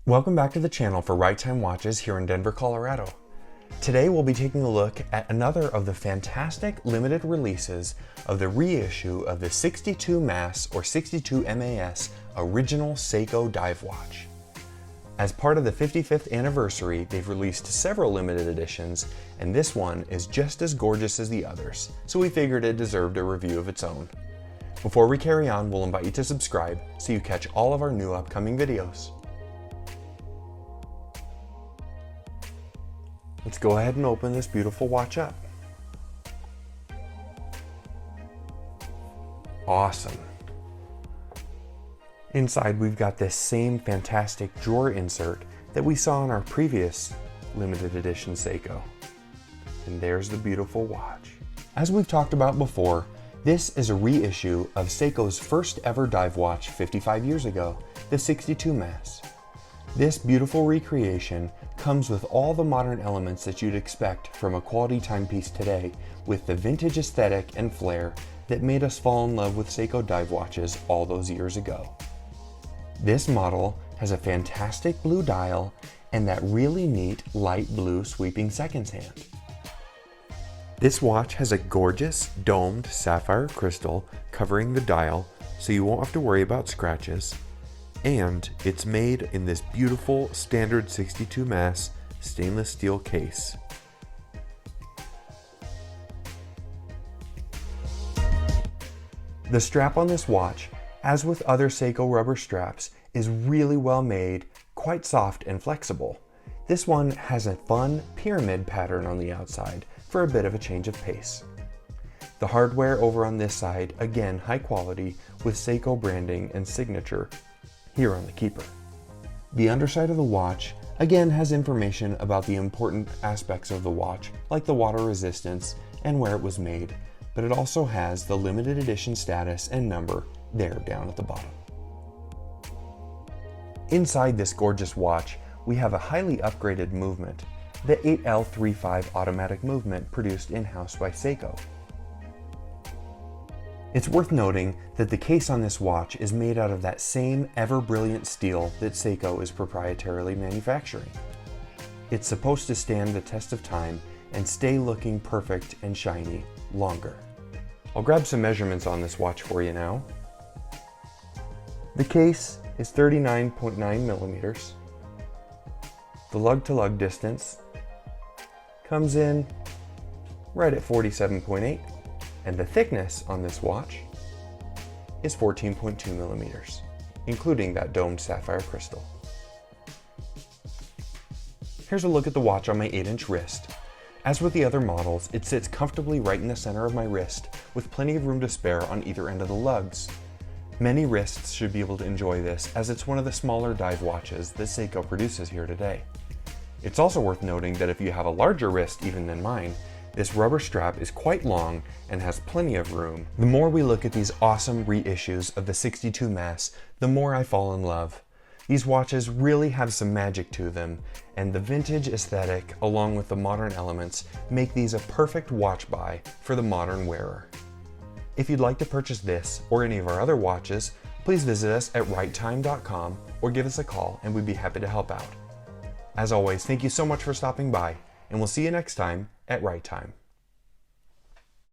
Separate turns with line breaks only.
Welcome back to the channel for Right Time Watches here in Denver, Colorado. Today we'll be taking a look at another of the fantastic limited releases of the reissue of the 62 MAS or 62 MAS original Seiko dive watch. As part of the 55th anniversary, they've released several limited editions, and this one is just as gorgeous as the others, so we figured it deserved a review of its own. Before we carry on, we'll invite you to subscribe so you catch all of our new upcoming videos. Let's go ahead and open this beautiful watch up. Awesome. Inside we've got this same fantastic drawer insert that we saw in our previous limited edition Seiko. And there's the beautiful watch. As we've talked about before, this is a reissue of Seiko's first ever dive watch 55 years ago, the 62 MAS. This beautiful recreation comes with all the modern elements that you'd expect from a quality timepiece today, with the vintage aesthetic and flair that made us fall in love with Seiko dive watches all those years ago. This model has a fantastic blue dial and that really neat light blue sweeping seconds hand. This watch has a gorgeous domed sapphire crystal covering the dial, so you won't have to worry about scratches. And it's made in this beautiful standard 62 MAS stainless steel case. The strap on this watch, as with other Seiko rubber straps, is really well made, quite soft and flexible. This one has a fun pyramid pattern on the outside for a bit of a change of pace. The hardware over on this side, again high quality with Seiko branding and signature here on the keeper. The underside of the watch again has information about the important aspects of the watch, like the water resistance and where it was made, but it also has the limited edition status and number there down at the bottom. Inside this gorgeous watch, we have a highly upgraded movement, the SLA043 automatic movement produced in-house by Seiko. It's worth noting that the case on this watch is made out of that same ever-brilliant steel that Seiko is proprietarily manufacturing. It's supposed to stand the test of time and stay looking perfect and shiny longer. I'll grab some measurements on this watch for you now. The case is 39.9 millimeters. The lug-to-lug distance comes in right at 47.8. And the thickness on this watch is 14.2 millimeters, including that domed sapphire crystal. Here's a look at the watch on my 8-inch wrist. As with the other models, it sits comfortably right in the center of my wrist, with plenty of room to spare on either end of the lugs. Many wrists should be able to enjoy this, as it's one of the smaller dive watches that Seiko produces here today. It's also worth noting that if you have a larger wrist even than mine, this rubber strap is quite long and has plenty of room. The more we look at these awesome reissues of the 62 MAS, the more I fall in love. These watches really have some magic to them, and the vintage aesthetic along with the modern elements make these a perfect watch buy for the modern wearer. If you'd like to purchase this or any of our other watches, please visit us at righttime.com or give us a call and we'd be happy to help out. As always, thank you so much for stopping by, and we'll see you next time at Right Time.